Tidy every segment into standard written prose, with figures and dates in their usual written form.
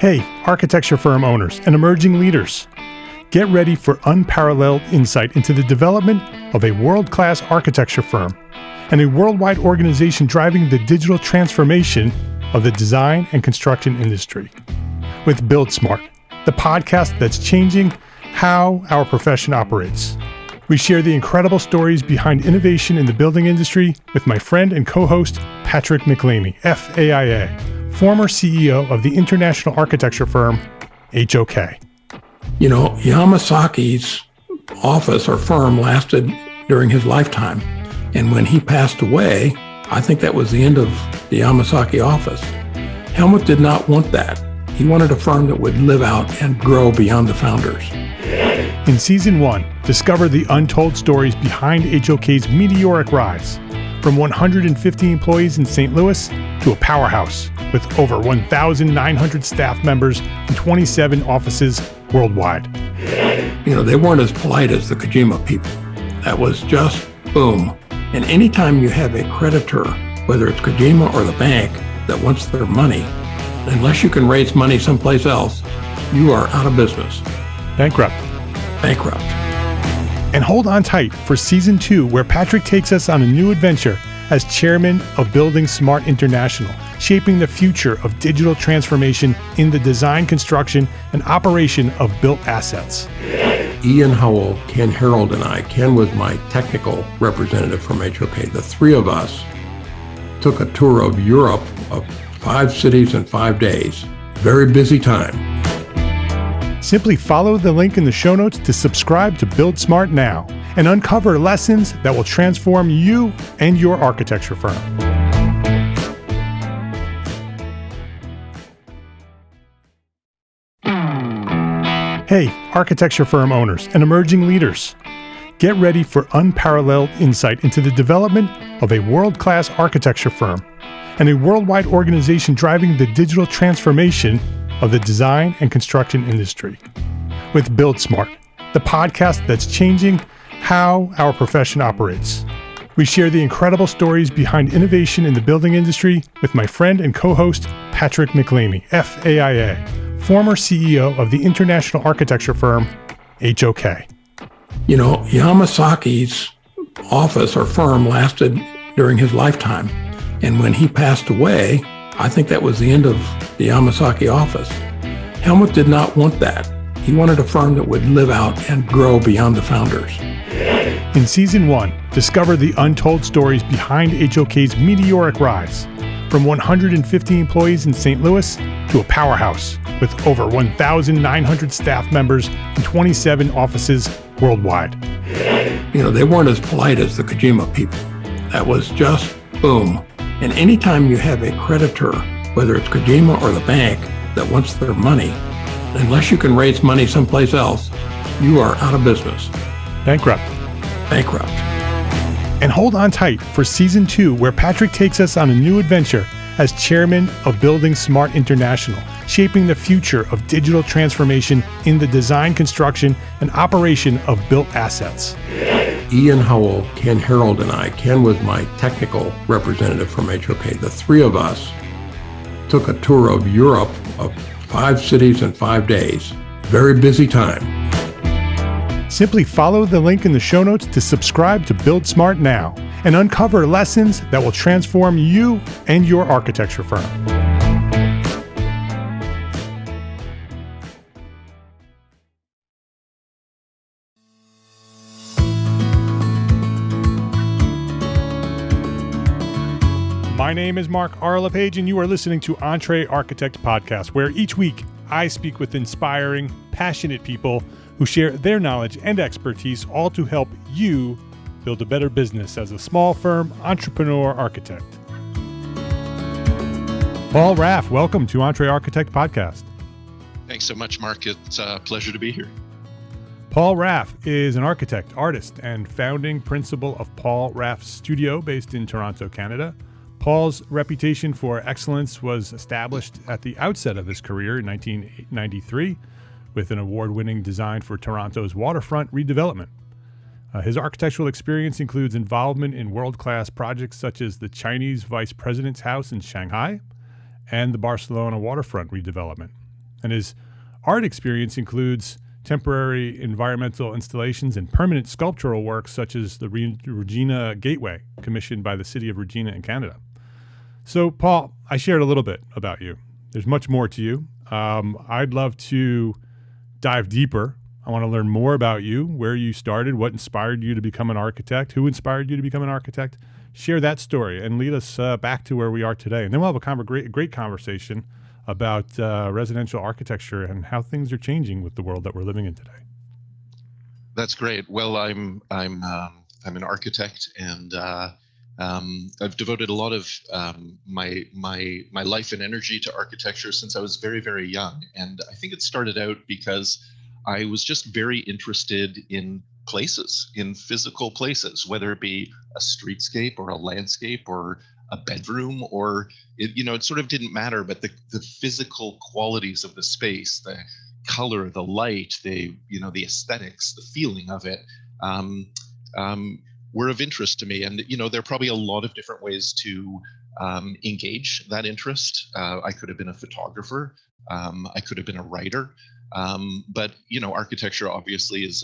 Hey, architecture firm owners and emerging leaders. Get ready for unparalleled insight into the development of a world-class architecture firm and a worldwide organization driving the digital transformation of the design and construction industry. With Build Smart, the podcast that's changing how our profession operates. We share the incredible stories behind innovation in the building industry with my friend and co-host, Patrick McLeamy, FAIA, former CEO of the international architecture firm, HOK. You know, Yamasaki's office or firm lasted during his lifetime. And when he passed away, I think that was the end of the Yamasaki office. Helmut did not want that. He wanted a firm that would live out and grow beyond the founders. In Season 1, discover the untold stories behind HOK's meteoric rise, from 150 employees in St. Louis to a powerhouse with over 1,900 staff members and 27 offices worldwide. You know, they weren't as polite as the Kojima people. That was just boom. And anytime you have a creditor, whether it's Kojima or the bank, that wants their money, unless you can raise money someplace else, you are out of business. Bankrupt. And hold on tight for Season 2, where Patrick takes us on a new adventure as chairman of Building Smart International, shaping the future of digital transformation in the design, construction, and operation of built assets. Ian Howell, Ken Harold, and I, Ken was my technical representative from HOK. The three of us took a tour of Europe of 5 cities in 5 days. Very busy time. Simply follow the link in the show notes to subscribe to Build Smart now and uncover lessons that will transform you and your architecture firm. Hey, architecture firm owners and emerging leaders. Get ready for unparalleled insight into the development of a world-class architecture firm and a worldwide organization driving the digital transformation of the design and construction industry. With Build Smart, the podcast that's changing how our profession operates. We share the incredible stories behind innovation in the building industry with my friend and co-host, Patrick McLeamy, FAIA, former CEO of the international architecture firm, HOK. You know, Yamasaki's office or firm lasted during his lifetime. And when he passed away, I think that was the end of the Yamasaki office. Helmut did not want that. He wanted a firm that would live out and grow beyond the founders. In Season 1, discover the untold stories behind HOK's meteoric rise, from 150 employees in St. Louis to a powerhouse with over 1,900 staff members and 27 offices worldwide. You know, they weren't as polite as the Kojima people. That was just boom. And anytime you have a creditor, whether it's Kojima or the bank, that wants their money, unless you can raise money someplace else, you are out of business. Bankrupt. And hold on tight for Season 2, where Patrick takes us on a new adventure as chairman of Building Smart International, shaping the future of digital transformation in the design, construction, and operation of built assets. Ian Howell, Ken Harold, and I, Ken was my technical representative from HOK. The three of us took a tour of Europe of 5 cities in 5 days. Very busy time. Simply follow the link in the show notes to subscribe to Build Smart now and uncover lessons that will transform you and your architecture firm. My name is Mark R. LePage, and you are listening to Entree Architect Podcast, where each week I speak with inspiring, passionate people who share their knowledge and expertise, all to help you build a better business as a small firm entrepreneur architect. Paul Raff, welcome to Entree Architect Podcast. Thanks so much, Mark. It's a pleasure to be here. Paul Raff is an architect, artist, and founding principal of Paul Raff Studio based in Toronto, Canada. Paul's reputation for excellence was established at the outset of his career in 1993 with an award-winning design for Toronto's waterfront redevelopment. His architectural experience includes involvement in world-class projects such as the Chinese Vice President's House in Shanghai and the Barcelona waterfront redevelopment. And his art experience includes temporary environmental installations and permanent sculptural works such as the Regina Gateway, commissioned by the City of Regina in Canada. So, Paul, I shared a little bit about you. There's much more to you. I'd love to dive deeper. I want to learn more about you, where you started, what inspired you to become an architect, who inspired you to become an architect. Share that story and lead us back to where we are today. And then we'll have a great conversation about residential architecture and how things are changing with the world that we're living in today. That's great. Well, I'm an architect, and I've devoted a lot of my life and energy to architecture since I was very, very young. And I think it started out because I was just very interested in places, in physical places, whether it be a streetscape or a landscape or a bedroom, or it sort of didn't matter, but the physical qualities of the space, the color, the light, the aesthetics, the feeling of it, were of interest to me. And there are probably a lot of different ways to engage that interest. I could have been a photographer. I could have been a writer. But architecture obviously is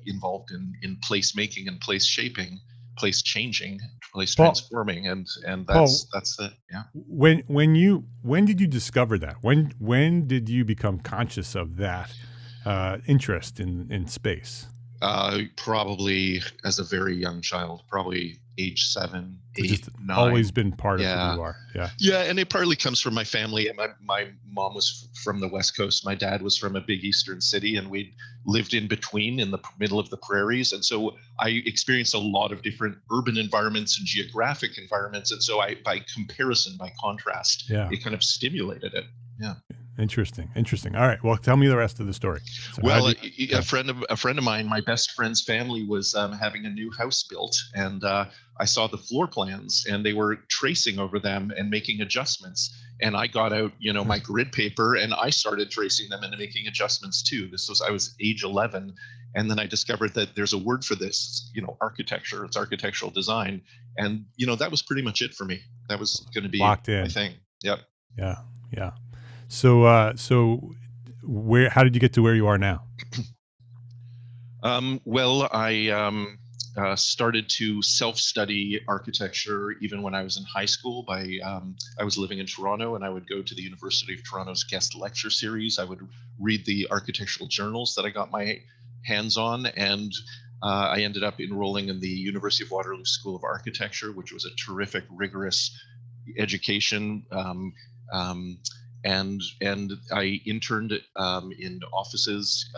involved in place making and place shaping, place changing, place transforming, and that's it. Yeah. When did you discover that? When did you become conscious of that interest in space? Probably as a very young child, probably age 7, 8, 9. Always been part of who you are. Yeah, and it partly comes from my family. And my mom was from the West Coast. My dad was from a big eastern city, and we lived in between in the middle of the prairies. And so I experienced a lot of different urban environments and geographic environments. And so by comparison, by contrast, it kind of stimulated it. Yeah. Interesting. All right. Well, tell me the rest of the story. So a friend of mine, my best friend's family, was having a new house built, and I saw the floor plans, and they were tracing over them and making adjustments. And I got out, my grid paper, and I started tracing them and making adjustments too. I was age 11, and then I discovered that there's a word for this, architecture. It's architectural design, and that was pretty much it for me. That was going to be locked in. My thing. Yep. Yeah. So how did you get to where you are now? Well, I started to self-study architecture even when I was in high school. I was living in Toronto, and I would go to the University of Toronto's guest lecture series. I would read the architectural journals that I got my hands on, and I ended up enrolling in the University of Waterloo School of Architecture, which was a terrific, rigorous education. And I interned in offices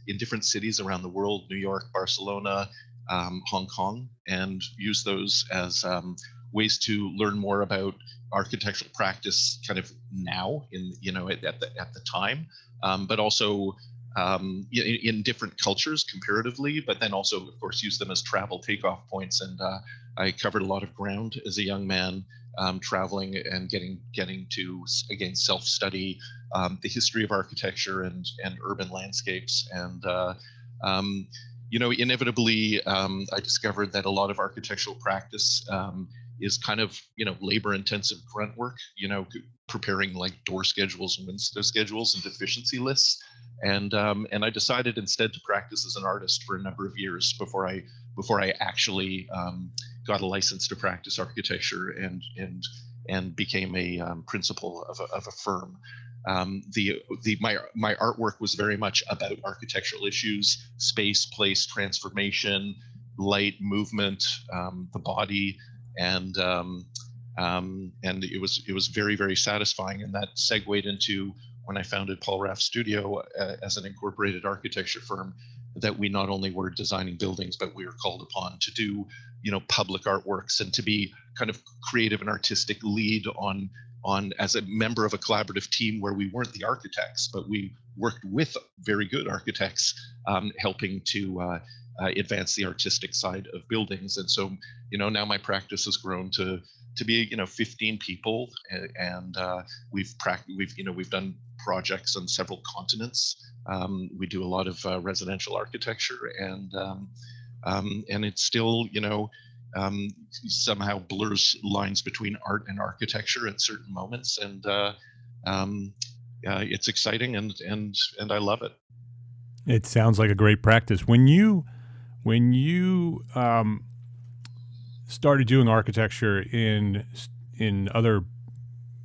in different cities around the world, New York, Barcelona, Hong Kong, and used those as ways to learn more about architectural practice kind of now at the time, but also in different cultures comparatively, but then also, of course, use them as travel takeoff points. And I covered a lot of ground as a young man, traveling and getting to, again, self-study the history of architecture and urban landscapes. And inevitably, I discovered that a lot of architectural practice is kind of labor-intensive grunt work. Preparing like door schedules and window schedules and deficiency lists. And I decided instead to practice as an artist for a number of years before I actually got a license to practice architecture and became a principal of a firm. My artwork was very much about architectural issues: space, place, transformation, light, movement, the body, and it was very, very satisfying. And that segued into when I founded Paul Raff Studio as an incorporated architecture firm, that we not only were designing buildings, but we were called upon to do, public artworks and to be kind of creative and artistic lead on as a member of a collaborative team where we weren't the architects, but we worked with very good architects, helping to advance the artistic side of buildings. And so, now my practice has grown to be 15 people, and we've done projects on several continents. We do a lot of residential architecture, and it still somehow blurs lines between art and architecture at certain moments. And it's exciting and I love it. It sounds like a great practice. When you started doing architecture in other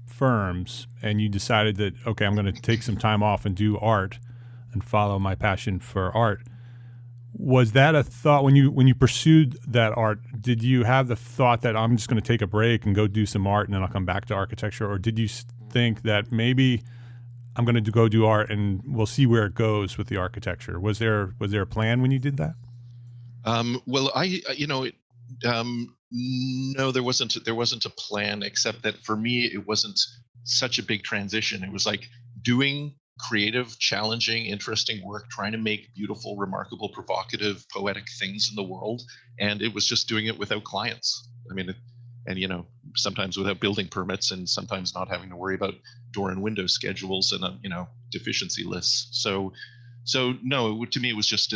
firms, and you decided that, okay, I'm going to take some time off and do art and follow my passion for art, was that a thought when you pursued that art? Did you have the thought that I'm just going to take a break and go do some art and then I'll come back to architecture, or did you think that maybe I'm going to go do art and we'll see where it goes with the architecture? Was there a plan when you did that? Well, no, there wasn't a plan, except that for me, it wasn't such a big transition. It was like doing creative, challenging, interesting work, trying to make beautiful, remarkable, provocative, poetic things in the world. And it was just doing it without clients. I mean, and sometimes without building permits, and sometimes not having to worry about door and window schedules and deficiency lists. So no, to me, it was just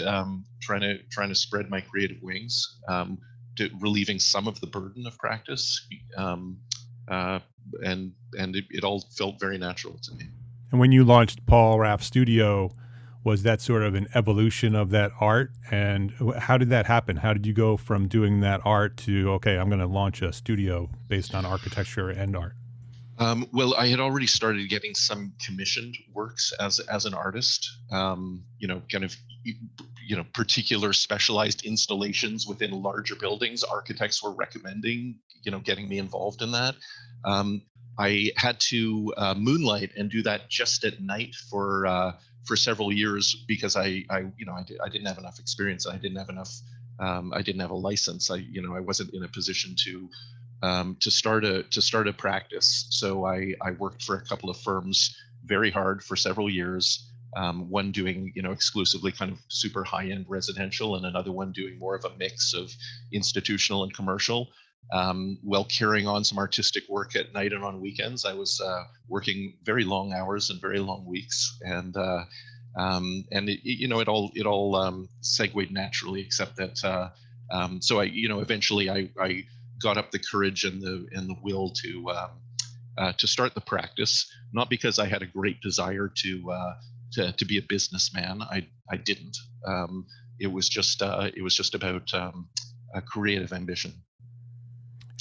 trying to spread my creative wings, relieving some of the burden of practice, and it all felt very natural to me. And when you launched Paul Raff Studio, was that sort of an evolution of that art? And how did that happen? How did you go from doing that art to, okay, I'm going to launch a studio based on architecture and art? Well, I had already started getting some commissioned works as an artist, particular specialized installations within larger buildings. Architects were recommending, getting me involved in that. I had to moonlight and do that just at night for several years because I didn't have enough experience. I didn't have enough. I didn't have a license. I wasn't in a position to start a practice. So I worked for a couple of firms very hard for several years. One doing exclusively kind of super high-end residential, and another one doing more of a mix of institutional and commercial. While carrying on some artistic work at night and on weekends, I was working very long hours and very long weeks, and it all segued naturally, except that so eventually I got up the courage and the will to start the practice, not because I had a great desire to be a businessman. I didn't. It was just about a creative ambition.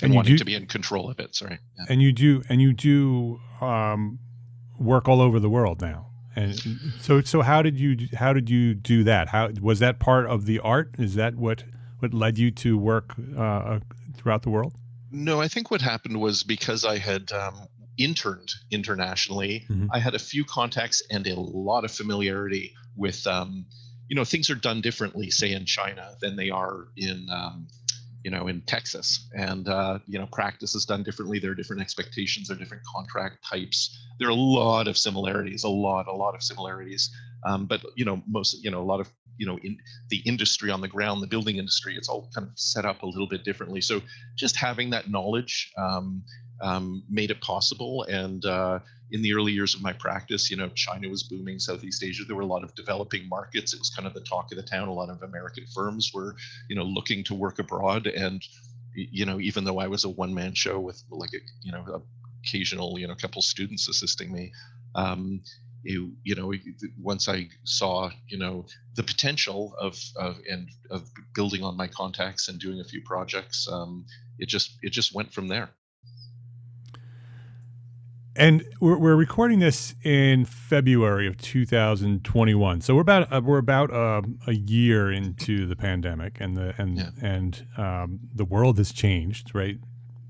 And wanting to be in control of it. Sorry. Yeah. And you do work all over the world now. And so how did you do that? How was that part of the art? Is that what led you to work throughout the world? No, I think what happened was because I had interned internationally, mm-hmm. I had a few contacts and a lot of familiarity with things are done differently, say in China, than they are in Texas, and practice is done differently. There are different expectations, there are different contract types. There are a lot of similarities, a lot of similarities. But most, a lot of, in the industry on the ground, the building industry, it's all kind of set up a little bit differently. So just having that knowledge made it possible. And in the early years of my practice, China was booming, Southeast Asia, there were a lot of developing markets. It was kind of the talk of the town. A lot of American firms were, looking to work abroad. And, even though I was a one-man show with like occasional, couple students assisting me, once I saw, the potential of building on my contacts and doing a few projects, it just went from there. And we're recording this in February of 2021, so we're about a year into the pandemic, and the world has changed. Right,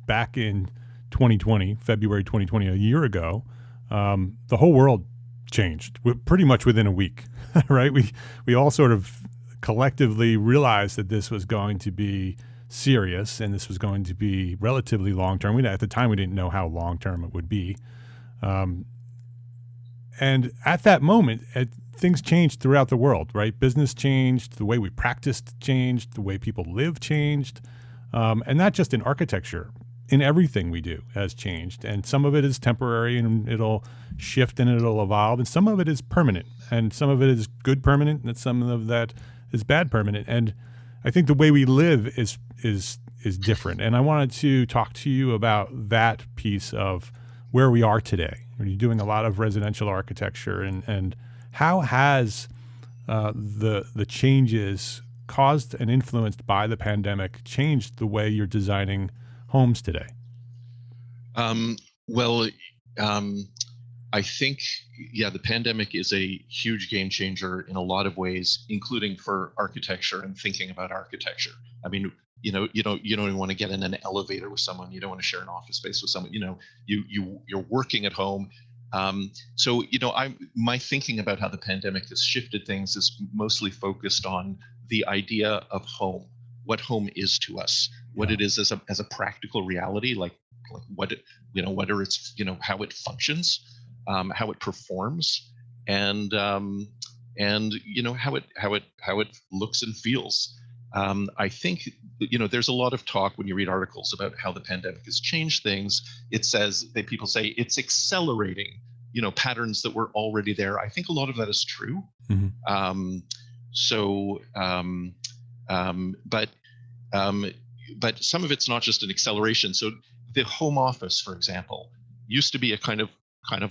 back in 2020, February 2020, a year ago, the whole world changed pretty much within a week. Right, we all sort of collectively realized that this was going to be serious, and this was going to be relatively long term. At the time, we didn't know how long term it would be. And at that moment, things changed throughout the world, right? Business changed, the way we practiced changed, the way people live changed, and not just in architecture. In everything we do has changed, and some of it is temporary, and it'll shift and it'll evolve, and some of it is permanent, and some of it is good permanent, and some of that is bad permanent. And I think the way we live is different. And I wanted to talk to you about that piece of where we are today. You're doing a lot of residential architecture, and how has the changes caused and influenced by the pandemic changed the way you're designing homes today? Well, I think, yeah, the pandemic is a huge game changer in a lot of ways, including for architecture and thinking about architecture. I mean, you don't even want to get in an elevator with someone. You don't want to share an office space with someone. You're working at home. So my thinking about how the pandemic has shifted things is mostly focused on the idea of home, what home is to us, what it is as a practical reality, like what whether it's how it functions, how it performs, and how it looks and feels. I think there's a lot of talk when you read articles about how the pandemic has changed things. It says that people say it's accelerating patterns that were already there. I think a lot of that is true. Mm-hmm. But some of it's not just an acceleration. So the home office, for example, used to be a kind of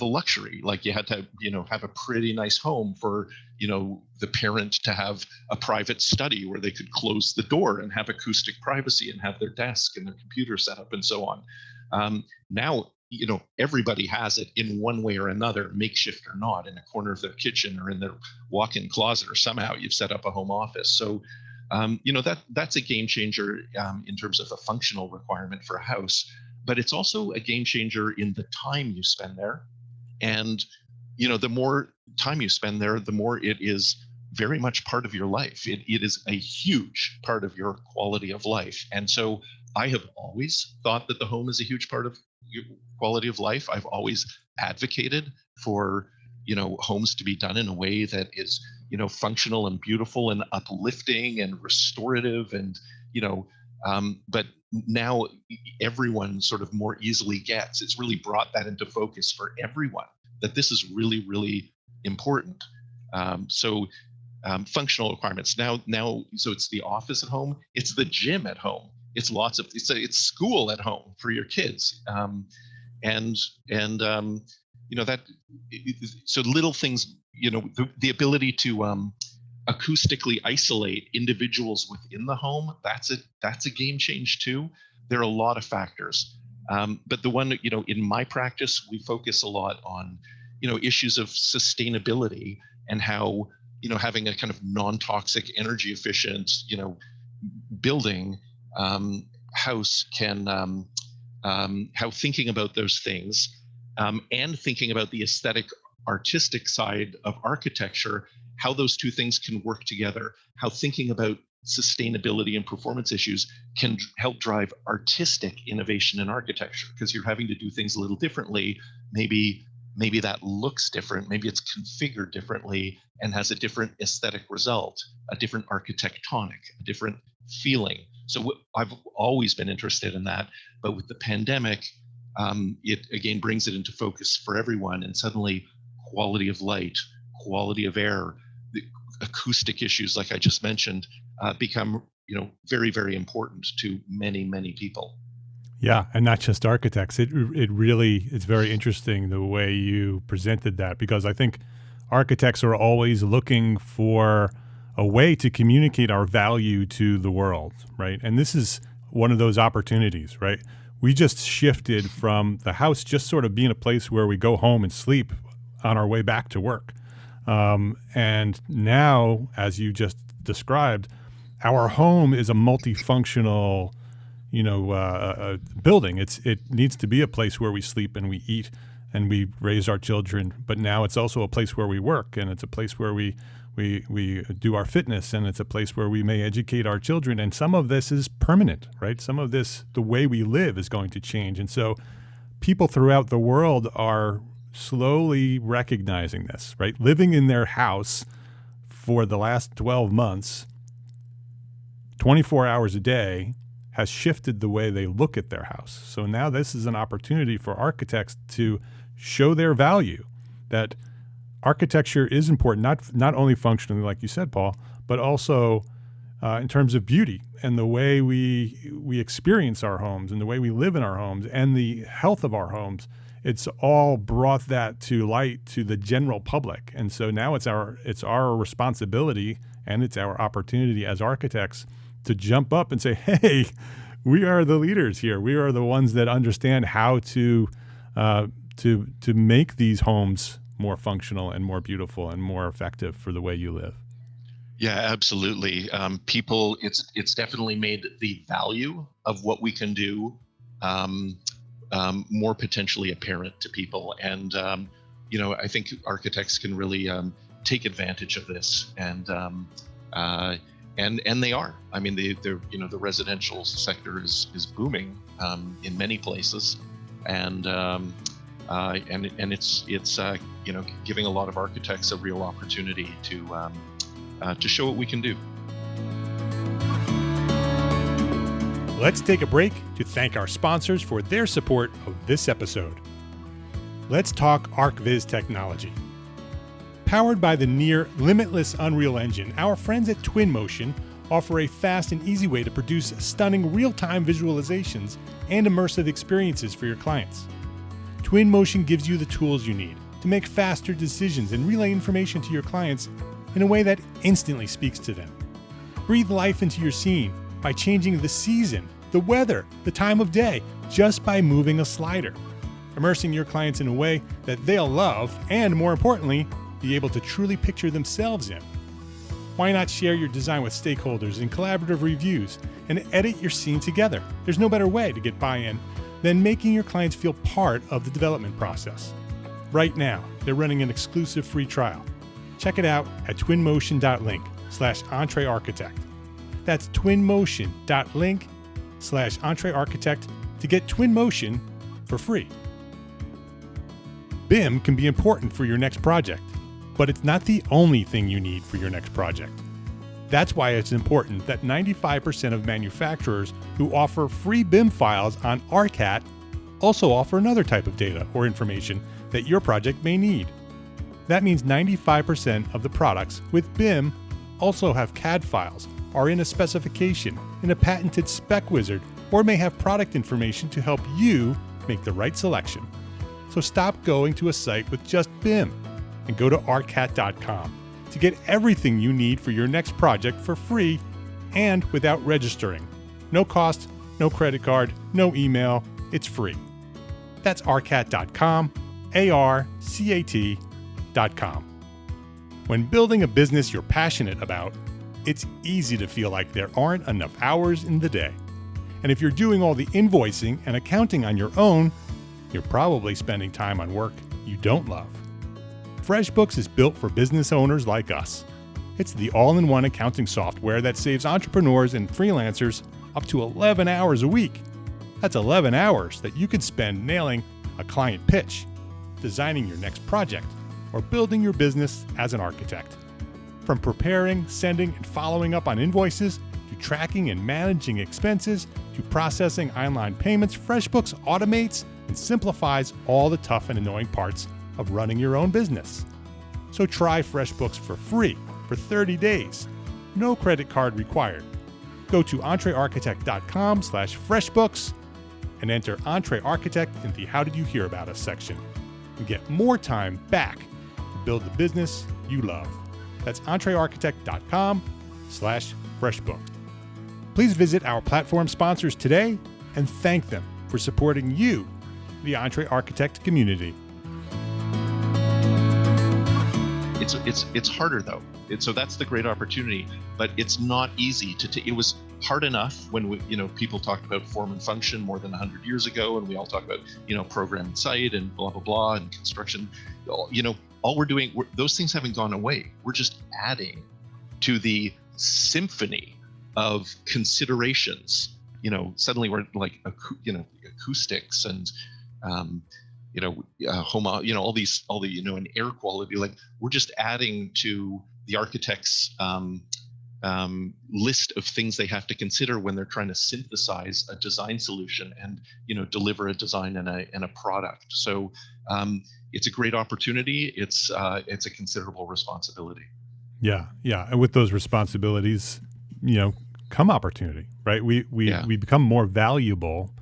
a luxury. Like you had to have a pretty nice home for the parent to have a private study where they could close the door and have acoustic privacy and have their desk and their computer set up and so on. Now everybody has it in one way or another, makeshift or not, in a corner of their kitchen or in their walk-in closet, or somehow you've set up a home office. So that's a game changer in terms of a functional requirement for a house. But it's also a game changer in the time you spend there. And, the more time you spend there, the more it is very much part of your life. It is a huge part of your quality of life. And so I have always thought that the home is a huge part of your quality of life. I've always advocated for, homes to be done in a way that is, functional and beautiful and uplifting and restorative and, but now everyone sort of more easily gets, it's really brought that into focus for everyone, that this is really, really important. Functional requirements now, so it's the office at home, it's the gym at home, it's school at home for your kids. So little things, the ability to, acoustically isolate individuals within the home, that's a game change too. There are a lot of factors, but the one in my practice, we focus a lot on issues of sustainability and how having a kind of non-toxic, energy efficient building house can how thinking about those things and thinking about the aesthetic artistic side of architecture, how those two things can work together, how thinking about sustainability and performance issues can help drive artistic innovation in architecture, because you're having to do things a little differently. Maybe that looks different, maybe it's configured differently and has a different aesthetic result, a different architectonic, a different feeling. So I've always been interested in that, but with the pandemic, it again brings it into focus for everyone, and suddenly quality of light, quality of air, the acoustic issues, like I just mentioned, become very, very important to many, many people. Yeah, and not just architects. It's very interesting the way you presented that, because I think architects are always looking for a way to communicate our value to the world, right? And this is one of those opportunities, right? We just shifted from the house just sort of being a place where we go home and sleep on our way back to work. And now, as you just described, our home is a multifunctional, building. It needs to be a place where we sleep and we eat and we raise our children. But now it's also a place where we work, and it's a place where we do our fitness, and it's a place where we may educate our children. And some of this is permanent, right? Some of this, the way we live, is going to change. And so people throughout the world are slowly recognizing this, right? Living in their house for the last 12 months, 24 hours a day, has shifted the way they look at their house. So now this is an opportunity for architects to show their value, that architecture is important, not only functionally, like you said, Paul, but also in terms of beauty and the way we experience our homes and the way we live in our homes and the health of our homes. it's all brought that to light to the general public. And so now it's our responsibility and it's our opportunity as architects to jump up and say, hey, we are the leaders here. We are the ones that understand how to make these homes more functional and more beautiful and more effective for the way you live. Yeah, absolutely. It's definitely made the value of what we can do more potentially apparent to people. And, I think architects can really take advantage of this. And they are. I mean, the residential sector is booming in many places. And it's giving a lot of architects a real opportunity to show what we can do. Let's take a break to thank our sponsors for their support of this episode. Let's talk ArcViz technology. Powered by the near limitless Unreal Engine, our friends at Twinmotion offer a fast and easy way to produce stunning real-time visualizations and immersive experiences for your clients. Twinmotion gives you the tools you need to make faster decisions and relay information to your clients in a way that instantly speaks to them. Breathe life into your scene by changing the season, the weather, the time of day, just by moving a slider. Immersing your clients in a way that they'll love and, more importantly, be able to truly picture themselves in. Why not share your design with stakeholders in collaborative reviews and edit your scene together? There's no better way to get buy-in than making your clients feel part of the development process. Right now, they're running an exclusive free trial. Check it out at twinmotion.link/EntreArchitect. That's twinmotion.link/EntreArchitect to get Twinmotion for free. BIM can be important for your next project, but it's not the only thing you need for your next project. That's why it's important that 95% of manufacturers who offer free BIM files on ARCAT also offer another type of data or information that your project may need. That means 95% of the products with BIM also have CAD files, are in a specification, in a patented spec wizard, or may have product information to help you make the right selection. So stop going to a site with just BIM and go to arcat.com to get everything you need for your next project for free and without registering. No cost, no credit card, no email. It's free. That's arcat.com, ARCAT.com. When building a business you're passionate about, it's easy to feel like there aren't enough hours in the day. And if you're doing all the invoicing and accounting on your own, you're probably spending time on work you don't love. FreshBooks is built for business owners like us. It's the all-in-one accounting software that saves entrepreneurs and freelancers up to 11 hours a week. That's 11 hours that you could spend nailing a client pitch, designing your next project, or building your business as an architect. From preparing, sending, and following up on invoices, to tracking and managing expenses, to processing online payments, FreshBooks automates and simplifies all the tough and annoying parts of running your own business. So try FreshBooks for free for 30 days. No credit card required. Go to EntreArchitect.com/FreshBooks and enter EntreArchitect in the How Did You Hear About Us section and get more time back to build the business you love. That's EntreArchitect.com/FreshBooks. Please visit our platform sponsors today and thank them for supporting you, the EntreArchitect community. It's harder though. So that's the great opportunity, but it's not easy it was hard enough when people talked about form and function more than 100 years ago, and we all talk about program and site and blah blah blah and construction. All we're doing, those things haven't gone away. We're just adding to the symphony of considerations. Suddenly we're like acoustics and all the and air quality. Like we're just adding to the architect's list of things they have to consider when they're trying to synthesize a design solution and deliver a design and a product. So it's a great opportunity. It's a considerable responsibility. Yeah, and with those responsibilities, come opportunity, right? We become more valuable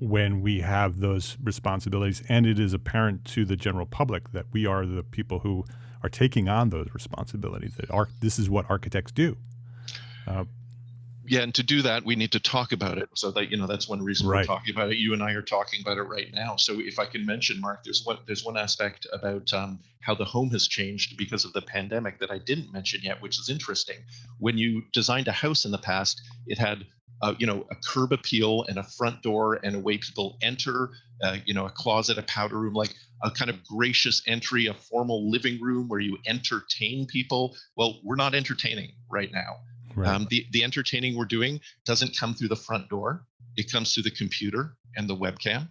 when we have those responsibilities, and it is apparent to the general public that we are the people who are taking on those responsibilities. This is what architects do. Yeah, and to do that, we need to talk about it. So that, that's one reason we're Right. talking about it. You and I are talking about it right now. So if I can mention, Mark, there's one aspect about how the home has changed because of the pandemic that I didn't mention yet, which is interesting. When you designed a house in the past, it had a curb appeal and a front door and a way people enter, a closet, a powder room, like a kind of gracious entry, a formal living room where you entertain people. Well, we're not entertaining right now. Right. The entertaining we're doing doesn't come through the front door. It comes through the computer and the webcam.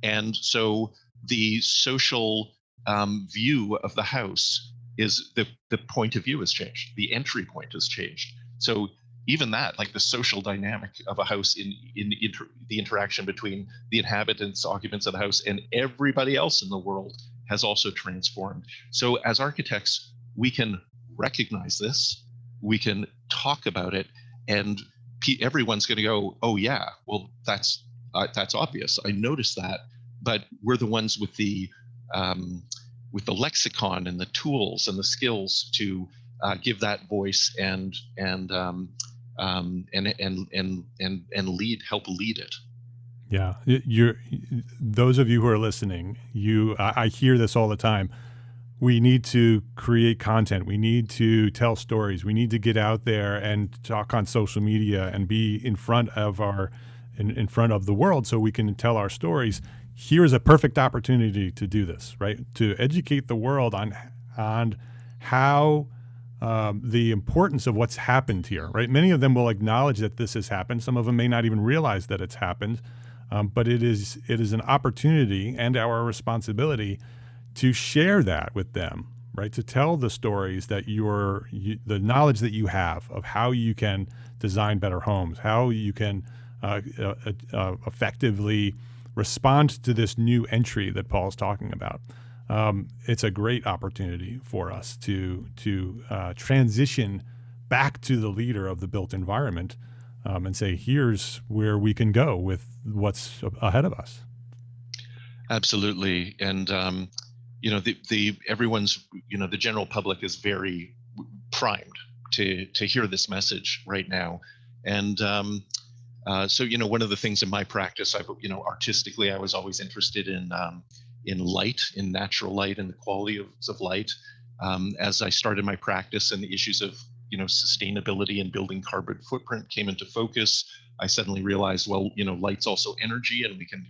And so the social view of the house is the point of view has changed. The entry point has changed. So even that, like the social dynamic of a house in the interaction between the inhabitants, occupants of the house, and everybody else in the world has also transformed. So as architects, we can recognize this, we can talk about it, and everyone's going to go, oh yeah, well that's obvious. I noticed that, but we're the ones with the lexicon and the tools and the skills to give that voice and help lead it. Yeah, those of you who are listening, I hear this all the time. We need to create content. We need to tell stories. We need to get out there and talk on social media and be in front of the world so we can tell our stories. Here's a perfect opportunity to do this, right? To educate the world on how the importance of what's happened here, right? Many of them will acknowledge that this has happened. Some of them may not even realize that it's happened, but it is an opportunity and our responsibility to share that with them, right? To tell the stories that the knowledge that you have of how you can design better homes, how you can effectively respond to this new entry that Paul's talking about. It's a great opportunity for us to transition back to the leader of the built environment and say, here's where we can go with what's ahead of us. Absolutely. And, everyone's, the general public is very primed to hear this message right now. And so, one of the things in my practice, artistically, I was always interested in light, in natural light, and the quality of light. As I started my practice and the issues of sustainability and building carbon footprint came into focus, I suddenly realized, well, light's also energy, and we can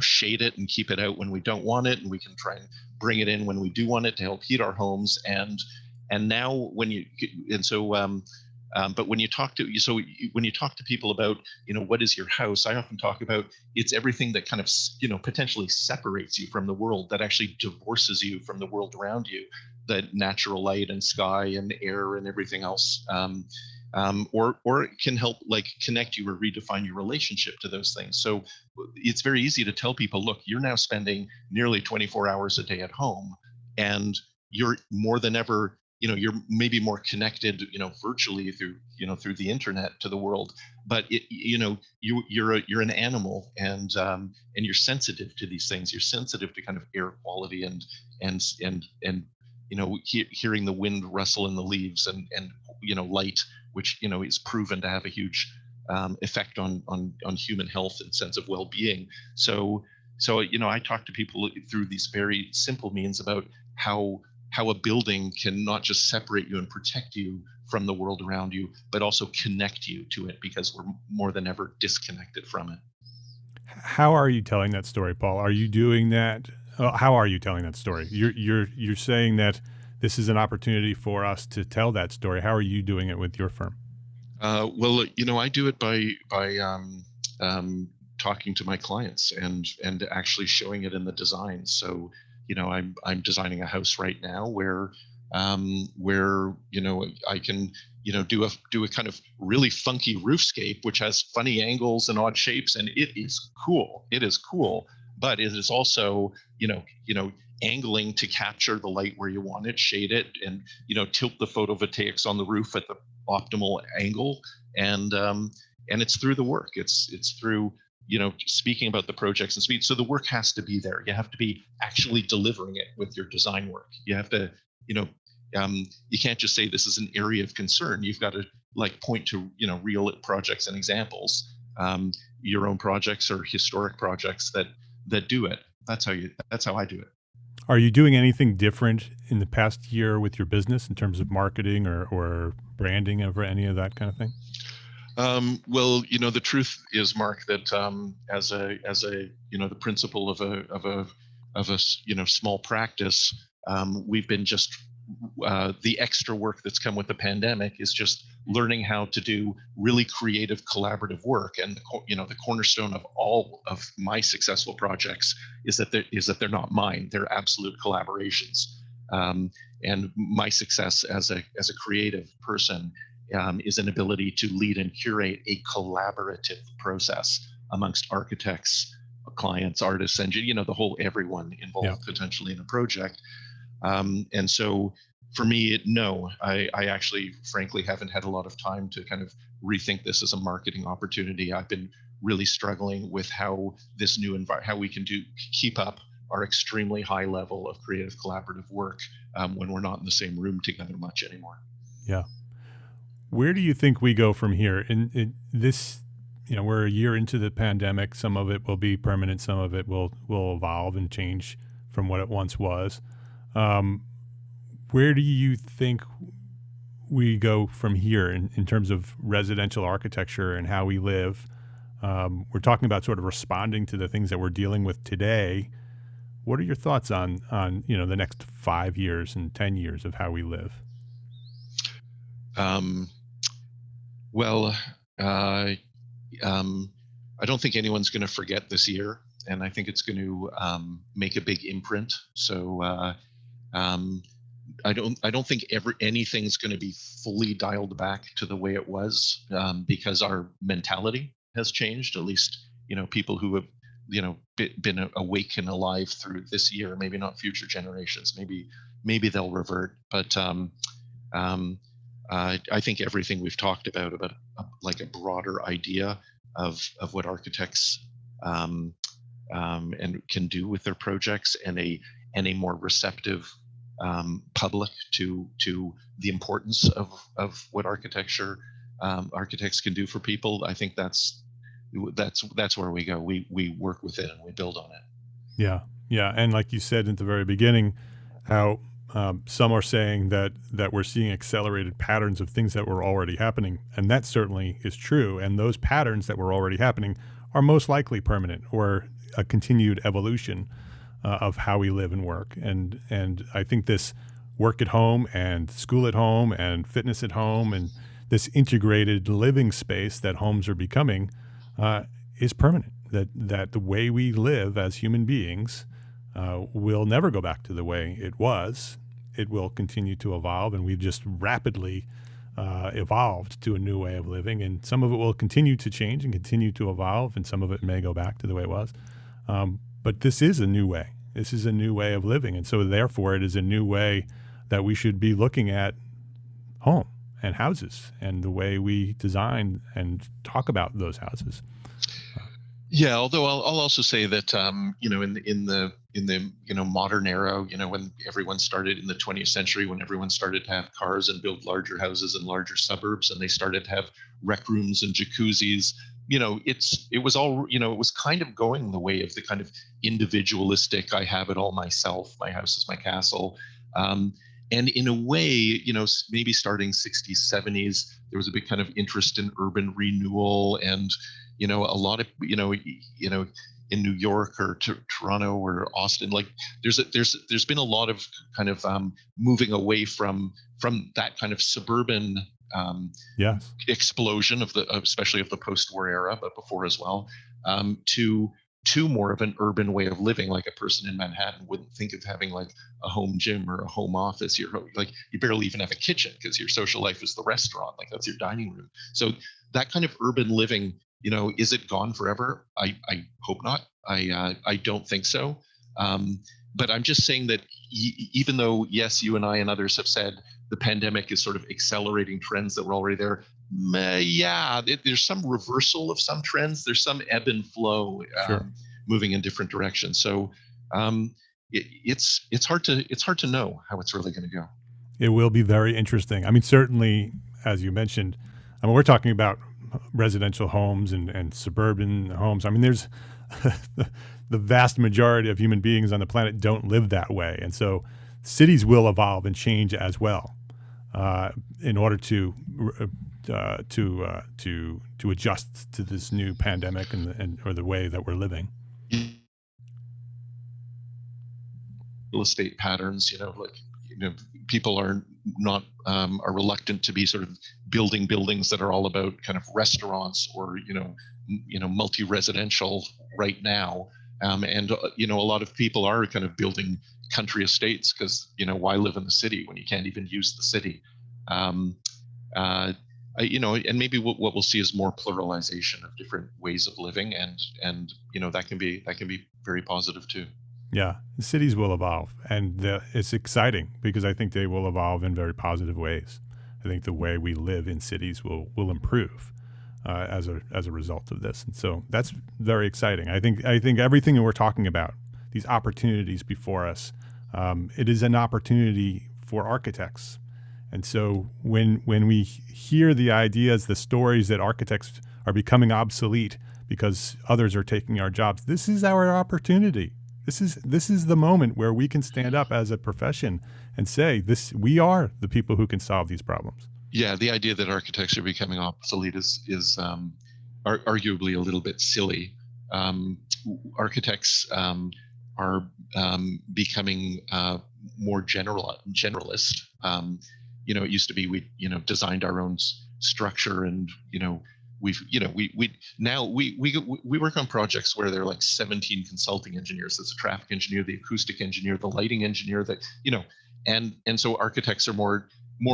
shade it and keep it out when we don't want it, and we can try and bring it in when we do want it to help heat our homes. And now but when you talk to people about what is your house, I often talk about it's everything that kind of potentially separates you from the world, that actually divorces you from the world around you, that natural light and sky and air and everything else, or it can help connect you or redefine your relationship to those things. So it's very easy to tell people, look, you're now spending nearly 24 hours a day at home, and you're more than ever, you're maybe more connected, virtually through the internet to the world. But you're an animal, and you're sensitive to these things. You're sensitive to kind of air quality and hearing the wind rustle in the leaves and light, which is proven to have a huge effect on human health and sense of well-being. So I talk to people through these very simple means about how a building can not just separate you and protect you from the world around you, but also connect you to it, because we're more than ever disconnected from it. How are you telling that story, Paul? Are you doing that? How are you telling that story? You're saying that this is an opportunity for us to tell that story. How are you doing it with your firm? Well, I do it by talking to my clients and actually showing it in the design. So, I'm designing a house right now where I can do a kind of really funky roofscape, which has funny angles and odd shapes, and it is cool. It is cool, but it is also angling to capture the light where you want it, shade it, and tilt the photovoltaics on the roof at the optimal angle, and it's through the work. It's through speaking about the projects and speed. So the work has to be there. You have to be actually delivering it with your design work. You have to, you can't just say this is an area of concern. You've got to point to, real projects and examples, your own projects or historic projects that do it. That's how I do it. Are you doing anything different in the past year with your business in terms of marketing or branding or any of that kind of thing? Well, the truth is, Mark, that as a the principal of a small practice, we've been just the extra work that's come with the pandemic is just learning how to do really creative, collaborative work. And the cornerstone of all of my successful projects is that they're not mine; they're absolute collaborations. And my success as a creative person is an ability to lead and curate a collaborative process amongst architects, clients, artists, engineers, the whole everyone involved potentially in a project. And so for me, no, I actually, frankly, haven't had a lot of time to kind of rethink this as a marketing opportunity. I've been really struggling with how this new environment, how we can keep up our extremely high level of creative collaborative work when we're not in the same room together much anymore. Yeah. Where do you think we go from here? In this, we're a year into the pandemic. Some of it will be permanent. Some of it will evolve and change from what it once was. Where do you think we go from here in terms of residential architecture and how we live? We're talking about sort of responding to the things that we're dealing with today. What are your thoughts on the next 5 years and 10 years of how we live? Well, I don't think anyone's going to forget this year, and I think it's going to make a big imprint. So I don't think anything's going to be fully dialed back to the way it was because our mentality has changed. At least people who have been awake and alive through this year. Maybe not future generations. Maybe they'll revert, but. I think everything we've talked about a broader idea of what architects and can do with their projects, and a more receptive public to the importance of what architects can do for people. I think that's where we go. We work with it and we build on it. Yeah, and like you said at the very beginning, how. Some are saying that we're seeing accelerated patterns of things that were already happening, and that certainly is true. And those patterns that were already happening are most likely permanent or a continued evolution of how we live and work. And I think this work at home and school at home and fitness at home and this integrated living space that homes are becoming is permanent. That the way we live as human beings will never go back to the way it was. It will continue to evolve, and we've just rapidly evolved to a new way of living, and some of it will continue to change and continue to evolve, and some of it may go back to the way it was. But this is a new way. This is a new way of living, and so therefore it is a new way that we should be looking at home and houses and the way we design and talk about those houses. Yeah, although I'll also say that in the modern era, when everyone started in the 20th century, when everyone started to have cars and build larger houses and larger suburbs, and they started to have rec rooms and jacuzzis, it was kind of going the way of the kind of individualistic, I have it all myself, my house is my castle. And in a way, maybe starting 60s, 70s, there was a big kind of interest in urban renewal, and a lot of in New York or Toronto or Austin, there's been a lot of kind of moving away from that kind of suburban explosion especially of the post-war era, but before as well, to more of an urban way of living. Like a person in Manhattan wouldn't think of having like a home gym or a home office. You barely even have a kitchen because your social life is the restaurant. Like that's your dining room. So that kind of urban living, is it gone forever? I hope not. I don't think so. But I'm just saying that even though, yes, you and I and others have said the pandemic is sort of accelerating trends that were already there. There's some reversal of some trends. There's some ebb and flow moving in different directions. So it's hard to know how it's really going to go. It will be very interesting. I mean, certainly, as you mentioned, I mean, we're talking about residential homes and suburban homes. I mean, there's the vast majority of human beings on the planet don't live that way, and so cities will evolve and change as well in order to adjust to this new pandemic or the way that we're living. Real estate patterns, people are not are reluctant to be sort of building buildings that are all about kind of restaurants or multi-residential right now, and a lot of people are kind of building country estates because why live in the city when you can't even use the city, and maybe what we'll see is more pluralization of different ways of living, and that can be very positive too. Yeah, the cities will evolve, and it's exciting because I think they will evolve in very positive ways. I think the way we live in cities will improve as a result of this, and so that's very exciting. I think everything that we're talking about, these opportunities before us, it is an opportunity for architects, and so when we hear the ideas, the stories that architects are becoming obsolete because others are taking our jobs, this is our opportunity. This is the moment where we can stand up as a profession and say, we are the people who can solve these problems. Yeah, the idea that architects are becoming obsolete is arguably a little bit silly. Architects are becoming more generalist. It used to be we designed our own structure, and we work on projects where there are like 17 consulting engineers. There's a traffic engineer, the acoustic engineer, the lighting engineer, and so architects are more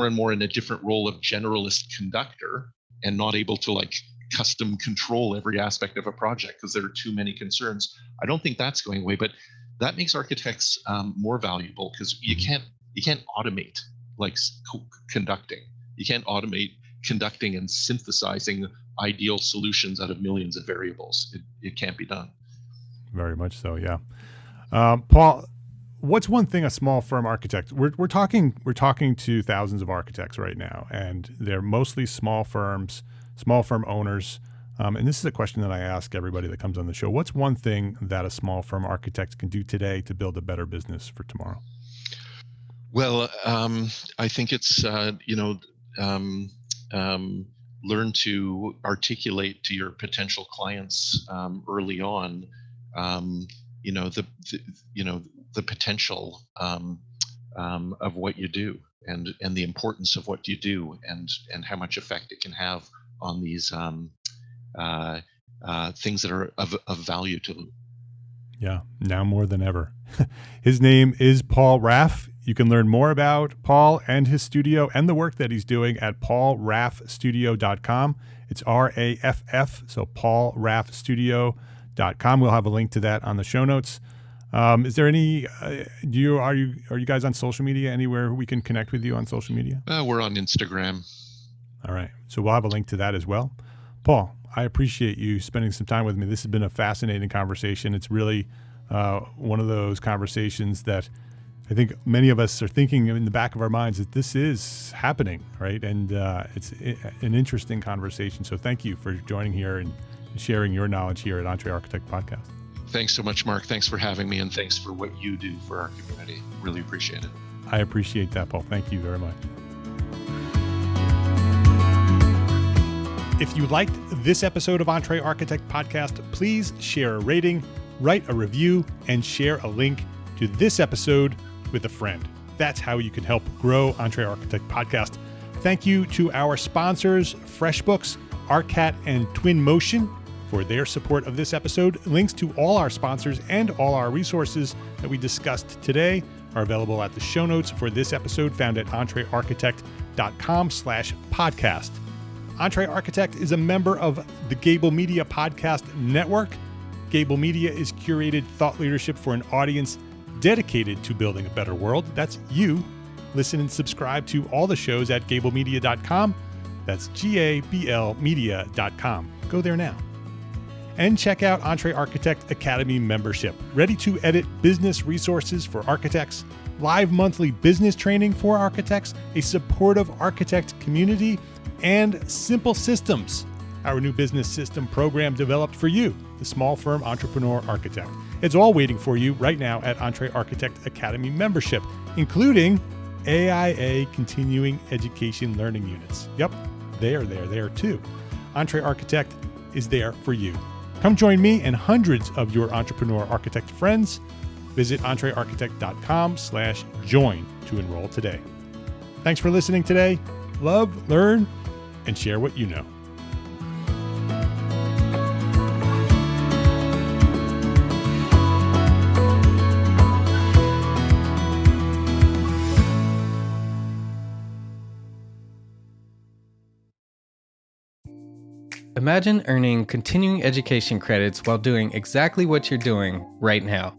and more in a different role of generalist conductor and not able to like custom control every aspect of a project because there are too many concerns. I don't think that's going away, but that makes architects more valuable because you can't automate like conducting. You can't automate conducting and synthesizing ideal solutions out of millions of variables. It can't be done. Very much so, yeah. Paul, what's one thing a small firm architect? We're talking to thousands of architects right now, and they're mostly small firm owners. And this is a question that I ask everybody that comes on the show. What's one thing that a small firm architect can do today to build a better business for tomorrow? Well, I think it's learn to articulate to your potential clients early on, the potential of what you do and the importance of what you do and how much effect it can have on these things that are of value to them. Yeah, now more than ever. His name is Paul Raff. You can learn more about Paul and his studio and the work that he's doing at paulraffstudio.com. It's RAFF, so paulraffstudio.com. We'll have a link to that on the show notes. Is there any? Are you guys on social media? Anywhere we can connect with you on social media? We're on Instagram. All right, so we'll have a link to that as well. Paul, I appreciate you spending some time with me. This has been a fascinating conversation. It's really one of those conversations that I think many of us are thinking in the back of our minds that this is happening, right? And it's an interesting conversation. So thank you for joining here and sharing your knowledge here at Entre Architect Podcast. Thanks so much, Mark. Thanks for having me, and thanks for what you do for our community. Really appreciate it. I appreciate that, Paul. Thank you very much. If you liked this episode of Entre Architect Podcast, please share a rating, write a review, and share a link to this episode with a friend. That's how you can help grow Entre Architect Podcast. Thank you to our sponsors, FreshBooks, ArtCat, and Twinmotion for their support of this episode. Links to all our sponsors and all our resources that we discussed today are available at the show notes for this episode found at entrearchitect.com/podcast. Entre Architect is a member of the Gable Media Podcast Network. Gable Media is curated thought leadership for an audience dedicated to building a better world. That's you. Listen and subscribe to all the shows at gablemedia.com. That's GABL media.com. Go there now. And check out Entre Architect Academy membership. Ready to edit business resources for architects, live monthly business training for architects, a supportive architect community, and Simple Systems, our new business system program developed for you, the small firm entrepreneur architect. It's all waiting for you right now at Entre Architect Academy membership, including AIA continuing education learning units. Yep, they are there too. Entre Architect is there for you. Come join me and hundreds of your entrepreneur architect friends. Visit entrearchitect.com/join to enroll today. Thanks for listening today. Love, learn, and share what you know. Imagine earning continuing education credits while doing exactly what you're doing right now.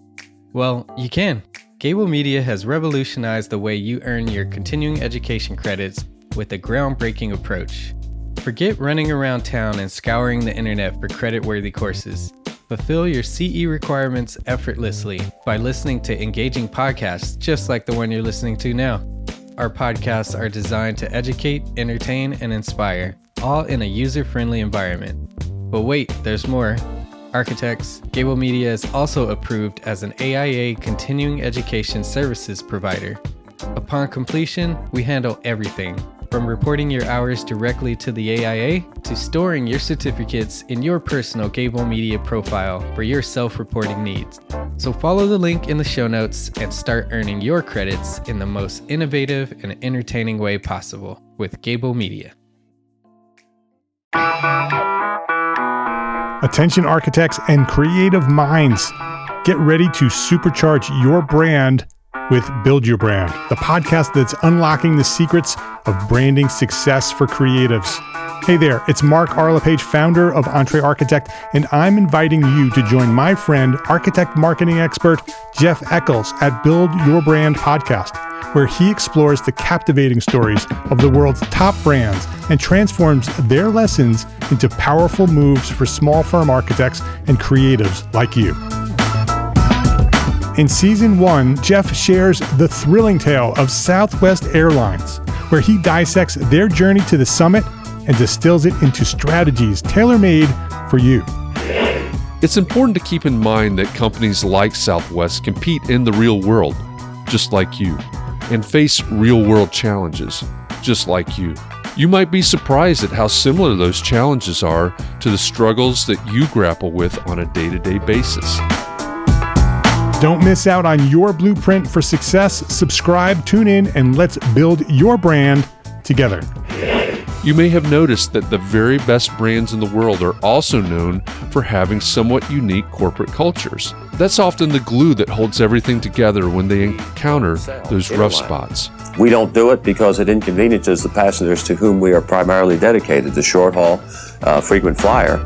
Well, you can. Gable Media has revolutionized the way you earn your continuing education credits with a groundbreaking approach. Forget running around town and scouring the internet for credit-worthy courses. Fulfill your CE requirements effortlessly by listening to engaging podcasts just like the one you're listening to now. Our podcasts are designed to educate, entertain, and inspire, all in a user-friendly environment. But wait, there's more. Architects, Gable Media is also approved as an AIA continuing education services provider. Upon completion, we handle everything, from reporting your hours directly to the AIA to storing your certificates in your personal Gable Media profile for your self-reporting needs. So follow the link in the show notes and start earning your credits in the most innovative and entertaining way possible with Gable Media. Attention architects and creative minds. Get ready to supercharge your brand with Build Your Brand, the podcast that's unlocking the secrets of branding success for creatives. Hey there, it's Mark Arlepage, founder of Entre Architect, and I'm inviting you to join my friend, architect marketing expert Jeff Eccles at Build Your Brand podcast, where he explores the captivating stories of the world's top brands and transforms their lessons into powerful moves for small firm architects and creatives like you. In Season 1, Jeff shares the thrilling tale of Southwest Airlines, where he dissects their journey to the summit and distills it into strategies tailor-made for you. It's important to keep in mind that companies like Southwest compete in the real world, just like you, and face real-world challenges, just like you. You might be surprised at how similar those challenges are to the struggles that you grapple with on a day-to-day basis. Don't miss out on your blueprint for success. Subscribe, tune in, and let's build your brand together. You may have noticed that the very best brands in the world are also known for having somewhat unique corporate cultures. That's often the glue that holds everything together when they encounter those rough spots. We don't do it because it inconveniences the passengers to whom we are primarily dedicated, the short haul, frequent flyer.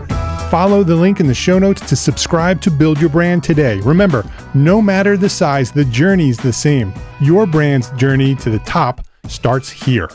Follow the link in the show notes to subscribe to Build Your Brand today. Remember, no matter the size, the journey's the same. Your brand's journey to the top starts here.